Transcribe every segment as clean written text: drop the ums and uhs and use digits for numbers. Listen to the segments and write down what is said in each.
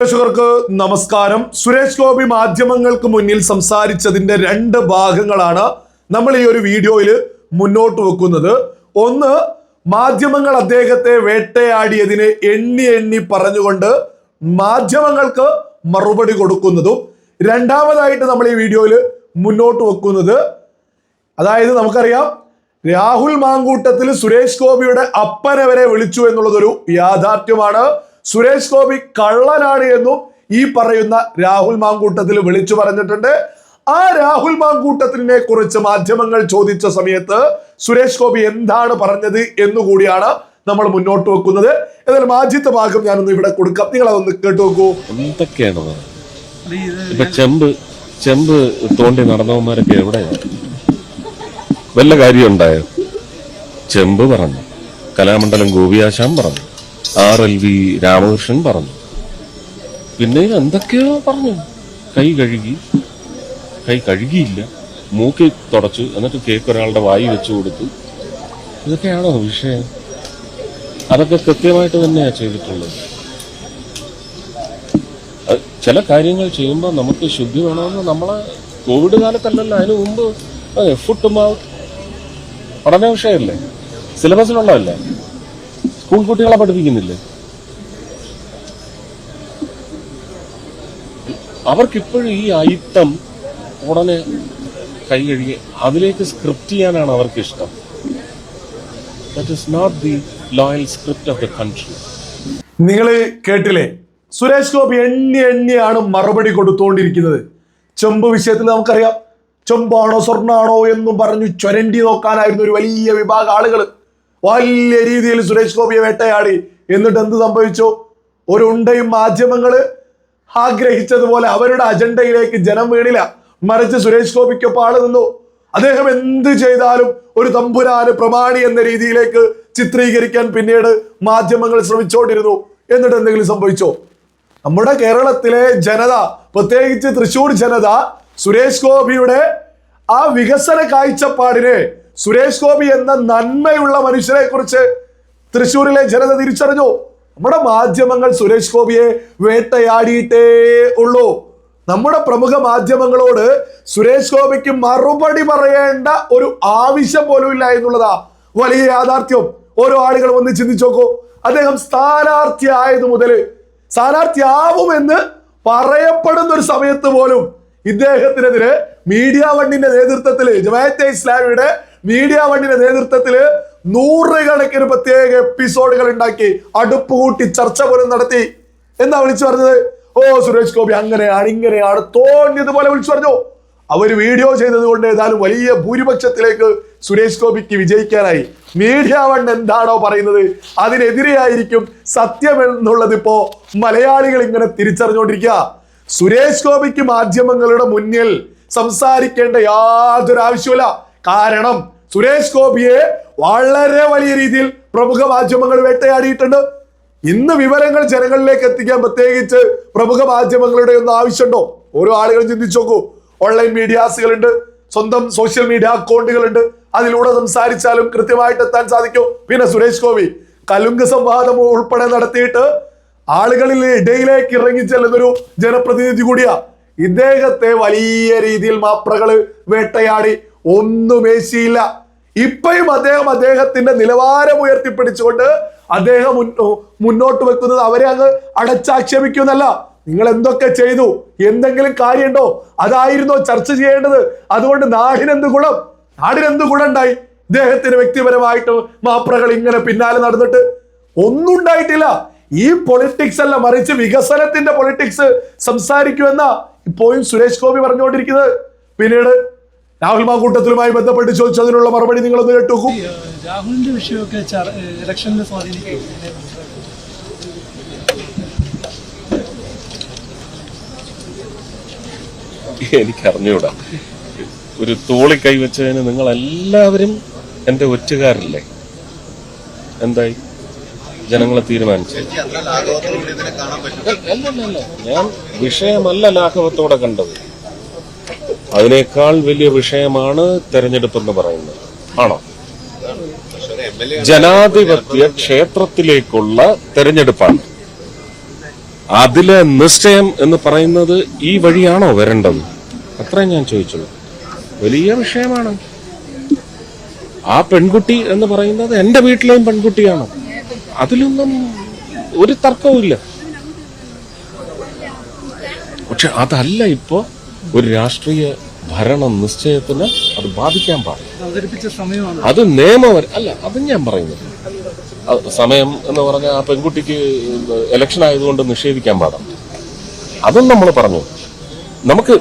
പ്രേക്ഷകർക്ക് നമസ്കാരം. സുരേഷ് ഗോപി മാധ്യമങ്ങൾക്ക് മുന്നിൽ സംസാരിച്ചതിന്റെ രണ്ട് ഭാഗങ്ങളാണ് നമ്മൾ ഈ ഒരു വീഡിയോയിൽ മുന്നോട്ട് വെക്കുന്നത്. ഒന്ന്, മാധ്യമങ്ങൾ അദ്ദേഹത്തെ വേട്ടയാടിയതിനെ എണ്ണി എണ്ണി പറഞ്ഞുകൊണ്ട് മാധ്യമങ്ങൾക്ക് മറുപടി കൊടുക്കുന്നതും. രണ്ടാമതായിട്ട് നമ്മൾ ഈ വീഡിയോയിൽ മുന്നോട്ട് വെക്കുന്നത്, അതായത് നമുക്കറിയാം രാഹുൽ മാങ്കൂട്ടത്തിൽ സുരേഷ് ഗോപിയുടെ അപ്പനെ വരെ വിളിച്ചു എന്നുള്ളതൊരു യാഥാർത്ഥ്യമാണ്. സുരേഷ് ഗോപി കള്ളനാണ് എന്നും ഈ പറയുന്ന രാഹുൽ മാങ്കൂട്ടത്തിൽ വിളിച്ചു പറഞ്ഞിട്ടുണ്ട്. ആ രാഹുൽ മാങ്കൂട്ടത്തിനെ കുറിച്ച് മാധ്യമങ്ങൾ ചോദിച്ച സമയത്ത് സുരേഷ് ഗോപി എന്താണ് പറഞ്ഞത് എന്നുകൂടിയാണ് നമ്മൾ മുന്നോട്ട് വെക്കുന്നത്. എന്നാലും ആദ്യത്തെ ഭാഗം ഞാനൊന്ന് ഇവിടെ കൊടുക്കാം, നിങ്ങൾ അതൊന്ന് കേട്ടു നോക്കൂ. എന്തൊക്കെയാണ് ഇപ്പൊ ചെമ്പ് തോണ്ടി നടന്നവന്മാരൊക്കെ എവിടെയാണ്? വല്ല കാര്യം ഉണ്ടായോ? ചെമ്പ് പറഞ്ഞു, കലാമണ്ഡലം ഗോപിയാശാൻ പറഞ്ഞു, RLV രാമകൃഷ്ണൻ പറഞ്ഞു, പിന്നെ എന്തൊക്കെയോ പറഞ്ഞു. കൈ കഴുകിയില്ല, മൂക്കി തുടച്ചു, എന്നിട്ട് കേക്ക് ഒരാളുടെ വായി വെച്ചു കൊടുത്തു. ഇതൊക്കെയാണോ വിഷയം? അതൊക്കെ കൃത്യമായിട്ട് തന്നെയാണ് ചെയ്തിട്ടുള്ളത്. ചില കാര്യങ്ങൾ ചെയ്യുമ്പോൾ നമുക്ക് ശുദ്ധി വേണമെന്ന് നമ്മളെ കോവിഡ് കാലത്തല്ലല്ലോ, അതിന് മുമ്പ് പഠന വിഷയമല്ലേ, സിലബസിലുള്ളതല്ലേ, സ്കൂൾ കുട്ടികളെ പഠിപ്പിക്കുന്നില്ലേ? അവർക്കിപ്പോഴും ഈ ഐറ്റം ഉടനെ കൈ കഴുകി അതിലേക്ക് സ്ക്രിപ്റ്റ് ചെയ്യാനാണ് അവർക്ക് ഇഷ്ടം. That is not the loyal script of the country. നിങ്ങൾ കേട്ടില്ലേ? സുരേഷ് ഗോപി എണ്ണിയാണ് മറുപടി കൊടുത്തുകൊണ്ടിരിക്കുന്നത്. ചെമ്പ് വിഷയത്തിൽ നമുക്കറിയാം, ചെമ്പാണോ സ്വർണ്ണാണോ എന്നും പറഞ്ഞു ചൊരണ്ടി നോക്കാനായിരുന്നു ഒരു വലിയ വിഭാഗം ആളുകൾ. വലിയ രീതിയിൽ സുരേഷ് ഗോപിയെ വേട്ടയാടി. എന്നിട്ട് എന്ത് സംഭവിച്ചു? ഒരു ഉണ്ടയും മാധ്യമങ്ങള് ആഗ്രഹിച്ചതുപോലെ അവരുടെ അജണ്ടയിലേക്ക് ജനം വീണില്ല, മറിച്ച് സുരേഷ് ഗോപിക്കൊപ്പം ആള് നിന്നു. അദ്ദേഹം എന്ത് ചെയ്താലും ഒരു തമ്പുരാന് പ്രമാണി എന്ന രീതിയിലേക്ക് ചിത്രീകരിക്കാൻ പിന്നീട് മാധ്യമങ്ങൾ ശ്രമിച്ചുകൊണ്ടിരുന്നു. എന്നിട്ട് എന്തെങ്കിലും സംഭവിച്ചോ? നമ്മുടെ കേരളത്തിലെ ജനത, പ്രത്യേകിച്ച് തൃശ്ശൂർ ജനത, സുരേഷ് ഗോപിയുടെ ആ വികസന കാഴ്ചപ്പാടിനെ, സുരേഷ് ഗോപി എന്ന നന്മയുള്ള മനുഷ്യരെ കുറിച്ച് തൃശ്ശൂരിലെ ജനത തിരിച്ചറിഞ്ഞു. നമ്മുടെ മാധ്യമങ്ങൾ സുരേഷ് ഗോപിയെ വേട്ടയാടിയിട്ടേ ഉള്ളൂ. നമ്മുടെ പ്രമുഖ മാധ്യമങ്ങളോട് സുരേഷ് ഗോപിക്ക് മറുപടി പറയേണ്ട ഒരു ആവശ്യം പോലും ഇല്ല എന്നുള്ളതാ വലിയ യാഥാർത്ഥ്യം. ഓരോ ആളുകളും ഒന്ന് ചിന്തിച്ചു നോക്കൂ. അദ്ദേഹം സ്ഥാനാർത്ഥിയായത് മുതൽ, സ്ഥാനാർത്ഥിയാവുമെന്ന് പറയപ്പെടുന്ന ഒരു സമയത്ത് പോലും ഇദ്ദേഹത്തിനെതിരെ മീഡിയ വണ്ണിന്റെ നേതൃത്വത്തില്, ജമാഅത്തെ ഇസ്ലാമിയുടെ മീഡിയ വണ്ണിന്റെ നേതൃത്വത്തില് നൂറുകണക്കിന് പ്രത്യേക എപ്പിസോഡുകൾ ഉണ്ടാക്കി, അടുപ്പ് കൂട്ടി ചർച്ച പോലും നടത്തി. എന്താ വിളിച്ചു പറഞ്ഞത്? ഓ സുരേഷ് ഗോപി അങ്ങനെയാണ് ഇങ്ങനെയാണ് തോന്നിയതുപോലെ വിളിച്ചു പറഞ്ഞു. അവര് വീഡിയോ ചെയ്തത് കൊണ്ട് ഏതായാലും വലിയ ഭൂരിപക്ഷത്തിലേക്ക് സുരേഷ് ഗോപിക്ക് വിജയിക്കാനായി. മീഡിയ വൺ എന്താണോ പറയുന്നത് അതിനെതിരെയായിരിക്കും സത്യം എന്നുള്ളത് ഇപ്പോ മലയാളികൾ ഇങ്ങനെ തിരിച്ചറിഞ്ഞുകൊണ്ടിരിക്കുക. സുരേഷ് ഗോപിക്ക് മാധ്യമങ്ങളുടെ മുന്നിൽ സംസാരിക്കേണ്ട യാതൊരു ആവശ്യമില്ല. കാരണം സുരേഷ് ഗോപിയെ വളരെ വലിയ രീതിയിൽ പ്രമുഖ മാധ്യമങ്ങൾ വേട്ടയാടിയിട്ടുണ്ട്. ഇന്ന് വിവരങ്ങൾ ജനങ്ങളിലേക്ക് എത്തിക്കാൻ പ്രത്യേകിച്ച് പ്രമുഖ മാധ്യമങ്ങളുടെ ഒന്നും ആവശ്യമുണ്ടോ? ഓരോ ആളുകളും ചിന്തിച്ചു നോക്കൂ. ഓൺലൈൻ മീഡിയാസുകളുണ്ട്, സ്വന്തം സോഷ്യൽ മീഡിയ അക്കൗണ്ടുകളുണ്ട്, അതിലൂടെ സംസാരിച്ചാലും കൃത്യമായിട്ട് എത്താൻ സാധിക്കും. പിന്നെ സുരേഷ് ഗോപി കലുങ്ക് സംവാദം ഉൾപ്പെടെ നടത്തിയിട്ട് ആളുകളിൽ ഇടയിലേക്ക് ഇറങ്ങി ചെല്ലുന്നൊരു ജനപ്രതിനിധി കൂടിയാ. ഇദ്ദേഹത്തെ വലിയ രീതിയിൽ മാപ്രകള് വേട്ടയാടി ഒന്നും ഏശിയില്ല. ഇപ്പോഴും അദ്ദേഹത്തിന്റെ നിലവാരം ഉയർത്തിപ്പിടിച്ചുകൊണ്ട് അദ്ദേഹം മുന്നോട്ട് വെക്കുന്നത് അവരെ അങ്ങ് അടച്ചാക്ഷേപിക്കുന്നല്ല. നിങ്ങൾ എന്തൊക്കെ ചെയ്തു, എന്തെങ്കിലും കാര്യമുണ്ടോ, അതായിരുന്നോ ചർച്ച ചെയ്യേണ്ടത്? അതുകൊണ്ട് നാടിനെന്ത് ഗുണം ഉണ്ടായി? ഇദ്ദേഹത്തിന് വ്യക്തിപരമായിട്ട് മാപ്രകൾ ഇങ്ങനെ പിന്നാലെ നടന്നിട്ട് ഒന്നും ഉണ്ടായിട്ടില്ല. ഈ പൊളിറ്റിക്സ് അല്ല, മറിച്ച് വികസനത്തിന്റെ പൊളിറ്റിക്സ് സംസാരിക്കുമെന്ന ഇപ്പോഴും സുരേഷ് ഗോപി പറഞ്ഞുകൊണ്ടിരിക്കുന്നത്. പിന്നീട് രാഹുൽ മാങ്കൂട്ടത്തിലുമായി ബന്ധപ്പെട്ട് ചോദിച്ചതിനുള്ള മറുപടി നിങ്ങളൊന്ന് കേട്ടുനോക്കൂ. രാഹുലിന്റെ വിഷയമൊക്കെ ഇലക്ഷനിൽ സ്വാധീനിക്കും. എനിക്കറിഞ്ഞൂടാ. ഒരു തോളി കൈവച്ചതിന് നിങ്ങൾ എല്ലാവരും എന്റെ ഒറ്റുകാരല്ലേ? എന്തായി? ജനങ്ങളെ തീരുമാനിച്ചു. ഞാൻ വിഷയമല്ല ലാഘവത്തോടെ കണ്ടത്. അതിനേക്കാൾ വലിയ വിഷയമാണ് തെരഞ്ഞെടുപ്പ് എന്ന് പറയുന്നത്. ആണോ? ജനാധിപത്യ ക്ഷേത്രത്തിലേക്കുള്ള തെരഞ്ഞെടുപ്പാണ്. അതിലെ നിശ്ചയം എന്ന് പറയുന്നത് ഈ വഴിയാണോ വരേണ്ടത്? അത്രയും ഞാൻ ചോദിച്ചുള്ളൂ. വലിയ വിഷയമാണ്. ആ പെൺകുട്ടി എന്ന് പറയുന്നത് എൻ്റെ വീട്ടിലെയും പെൺകുട്ടിയാണ്. അതിലൊന്നും ഒരു തർക്കവുമില്ല. പക്ഷെ അതല്ല ഇപ്പോ ഒരു രാഷ്ട്രീയ ഭരണ നിശ്ചയത്തിന് അത് ബാധിക്കാൻ പാടില്ല. അവതരിപ്പിച്ച സമയമാണ് അത് അല്ല, അതും ഞാൻ പറയുന്നത്. സമയം എന്ന് പറഞ്ഞാൽ ആ പെൺകുട്ടിക്ക് ഇലക്ഷൻ ആയതുകൊണ്ട് നിഷേധിക്കാൻ പാടില്ല. അതും നമ്മൾ പറഞ്ഞു. നമുക്ക്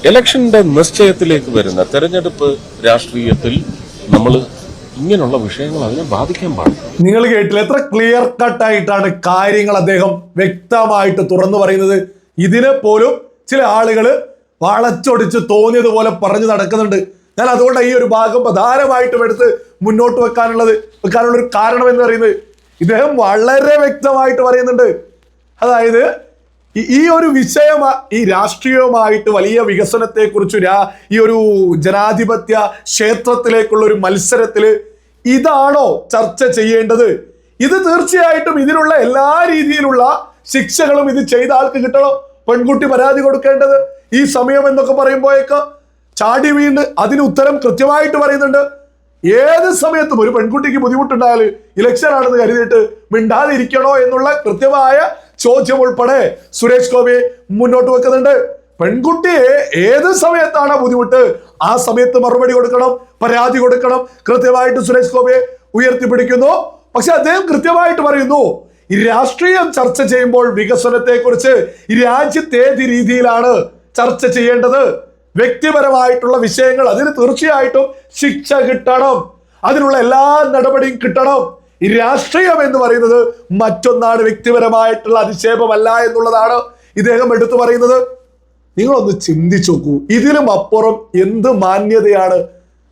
ഇലക്ഷന്റെ നിശ്ചയത്തിലേക്ക് വരുന്ന തെരഞ്ഞെടുപ്പ് രാഷ്ട്രീയത്തിൽ നമ്മൾ ഇങ്ങനെയുള്ള വിഷയങ്ങൾ അതിനെ ബാധിക്കാൻ പാടില്ല. നിങ്ങൾ കേട്ടില്ല എത്ര ക്ലിയർ കട്ടായിട്ടാണ് കാര്യങ്ങൾ അദ്ദേഹം വ്യക്തമായിട്ട് തുറന്നു പറയുന്നത്. ഇതിനെ പോലും ചില ആളുകൾ വളച്ചൊടിച്ച് തോന്നിയതുപോലെ പറഞ്ഞു നടക്കുന്നുണ്ട്. ഞാൻ അതുകൊണ്ട് ഈ ഒരു ഭാഗം പ്രധാനമായിട്ടും എടുത്ത് മുന്നോട്ട് വെക്കാനുള്ള ഒരു കാരണം എന്ന് പറയുന്നത് ഇദ്ദേഹം വളരെ വ്യക്തമായിട്ട് പറയുന്നുണ്ട്. അതായത് ഈ ഒരു വിഷയം ഈ രാഷ്ട്രീയവുമായിട്ട് വലിയ വികസനത്തെക്കുറിച്ച് ഈ ഒരു ജനാധിപത്യ ക്ഷേത്രത്തിലേക്കുള്ള ഒരു മത്സരത്തില് ഇതാണോ ചർച്ച ചെയ്യേണ്ടത്? ഇത് തീർച്ചയായിട്ടും ഇതിനുള്ള എല്ലാ രീതിയിലുള്ള ശിക്ഷകളും ഇത് ചെയ്ത ആൾക്ക് കിട്ടണം. പെൺകുട്ടി പരാതി കൊടുക്കേണ്ടത് ഈ സമയം എന്നൊക്കെ പറയുമ്പോഴേക്ക് ചാടി വീണ് അതിന് ഉത്തരം കൃത്യമായിട്ട് പറയുന്നുണ്ട്. ഏത് സമയത്തും ഒരു പെൺകുട്ടിക്ക് ബുദ്ധിമുട്ടുണ്ടായാൽ ഇലക്ഷൻ ആണെന്ന് കരുതിയിട്ട് മിണ്ടാതിരിക്കണോ എന്നുള്ള കൃത്യമായ ചോദ്യം ഉൾപ്പെടെ സുരേഷ് ഗോപി മുന്നോട്ട് വെക്കുന്നുണ്ട്. പെൺകുട്ടിയെ ഏത് സമയത്താണ് ബുദ്ധിമുട്ട് ആ സമയത്ത് മറുപടി കൊടുക്കണം, പരാതി കൊടുക്കണം. കൃത്യമായിട്ട് സുരേഷ് ഗോപിയെ ഉയർത്തിപ്പിടിക്കുന്നു. പക്ഷെ അദ്ദേഹം കൃത്യമായിട്ട് പറയുന്നു, ഈ രാഷ്ട്രീയം ചർച്ച ചെയ്യുമ്പോൾ വികസനത്തെ കുറിച്ച് രാജ്യത്ത് ഏത് രീതിയിലാണ് ചർച്ച ചെയ്യേണ്ടത്, വ്യക്തിപരമായിട്ടുള്ള വിഷയങ്ങൾ അതിന് തീർച്ചയായിട്ടും ശിക്ഷ കിട്ടണം, അതിനുള്ള എല്ലാ നടപടിയും കിട്ടണം. ഈ രാഷ്ട്രീയം എന്ന് പറയുന്നത് മറ്റൊന്നാണ്, വ്യക്തിപരമായിട്ടുള്ള അധിക്ഷേപമല്ല എന്നുള്ളതാണ് ഇദ്ദേഹം എടുത്തു പറയുന്നത്. നിങ്ങളൊന്ന് ചിന്തിച്ചു നോക്കൂ, ഇതിലും അപ്പുറം എന്ത് മാന്യതയാണ്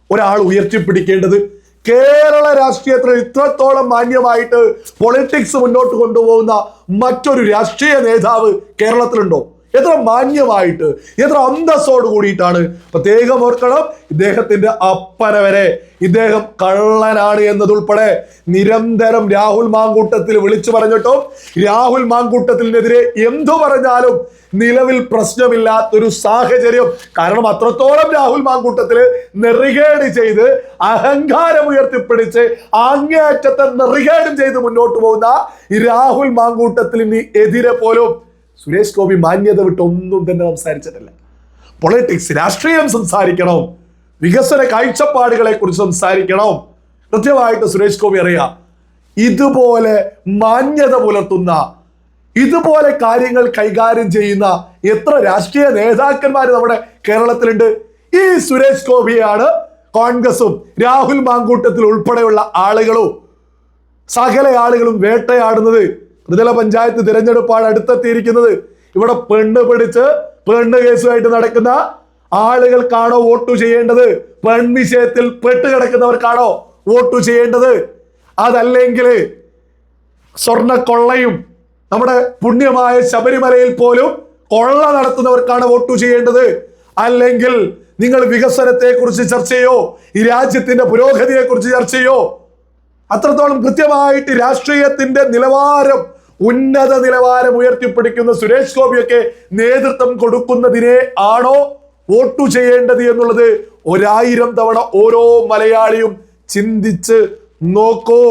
ഒരാൾ ഉയർത്തിപ്പിടിക്കേണ്ടത്? കേരള രാഷ്ട്രീയത്തിൽ ഇത്രത്തോളം മാന്യമായിട്ട് പൊളിറ്റിക്സ് മുന്നോട്ട് കൊണ്ടുപോകുന്ന മറ്റൊരു രാഷ്ട്രീയ നേതാവ് കേരളത്തിലുണ്ടോ? എത്ര മാന്യമായിട്ട്, എത്ര അന്തസ്സോട് കൂടിയിട്ടാണ്. പ്രത്യേകം ഓർക്കണം, ഇദ്ദേഹത്തിന്റെ അപ്പനെ വരെ ഇദ്ദേഹം കള്ളനാണ് എന്നതുൾപ്പെടെ നിരന്തരം രാഹുൽ മാങ്കൂട്ടത്തിൽ വിളിച്ചു പറഞ്ഞിട്ടും രാഹുൽ മാങ്കൂട്ടത്തിനെതിരെ എന്തു പറഞ്ഞാലും നിലവിൽ പ്രശ്നമില്ലാത്തൊരു സാഹചര്യം. കാരണം അത്രത്തോളം രാഹുൽ മാങ്കൂട്ടത്തില് നെറികേട് ചെയ്ത് അഹങ്കാരം ഉയർത്തിപ്പിടിച്ച് അങ്ങേയറ്റത്തെ നെറികേടും ചെയ്ത് മുന്നോട്ട് പോകുന്ന ഈ രാഹുൽ മാങ്കൂട്ടത്തിന് എതിരെ പോലും സുരേഷ് ഗോപി മാന്യത വിട്ട് ഒന്നും തന്നെ സംസാരിച്ചിട്ടില്ല. പൊളിറ്റിക്സ്, രാഷ്ട്രീയം സംസാരിക്കണം, വികസന കാഴ്ചപ്പാടുകളെ കുറിച്ച് സംസാരിക്കണം. കൃത്യമായിട്ട് സുരേഷ് ഗോപി അറിയാം, ഇതുപോലെ മാന്യത പുലർത്തുന്ന, ഇതുപോലെ കാര്യങ്ങൾ കൈകാര്യം ചെയ്യുന്ന എത്ര രാഷ്ട്രീയ നേതാക്കന്മാർ നമ്മുടെ കേരളത്തിലുണ്ട്. ഈ സുരേഷ് ഗോപിയാണ് കോൺഗ്രസും രാഹുൽ മാങ്കൂട്ടത്തിൽ ഉൾപ്പെടെയുള്ള ആളുകളും സകല ആളുകളും വേട്ടയാടുന്നത്. ത്രിതല പഞ്ചായത്ത് തിരഞ്ഞെടുപ്പാണ് അടുത്തെത്തിയിരിക്കുന്നത്. ഇവിടെ പെണ്ണ് പിടിച്ച് പെണ്ണ് കേസുമായിട്ട് നടക്കുന്ന ആളുകൾക്കാണോ വോട്ട് ചെയ്യേണ്ടത്? പെൺവിഷയത്തിൽ പെട്ടുകിടക്കുന്നവർക്കാണോ വോട്ട് ചെയ്യേണ്ടത്? അതല്ലെങ്കിൽ സ്വർണ്ണക്കൊള്ളയും നമ്മുടെ പുണ്യമായ ശബരിമലയിൽ പോലും കൊള്ള നടത്തുന്നവർക്കാണ് വോട്ട് ചെയ്യേണ്ടത്? അല്ലെങ്കിൽ നിങ്ങൾ വികസനത്തെ കുറിച്ച് ചർച്ച ചെയ്യോ, ഈ രാജ്യത്തിന്റെ പുരോഗതിയെ കുറിച്ച് ചർച്ച ചെയ്യോ? അത്രത്തോളം കൃത്യമായിട്ട് രാഷ്ട്രീയത്തിന്റെ നിലവാരം, ഉന്നത നിലവാരം ഉയർത്തിപ്പിടിക്കുന്ന സുരേഷ് ഗോപിയൊക്കെ നേതൃത്വം കൊടുക്കുന്നതിനെ ആണോ വോട്ട് ചെയ്യേണ്ടത് എന്നുള്ളത് 1000 തവണ ഓരോ മലയാളിയും ചിന്തിച്ച് നോക്കൂ.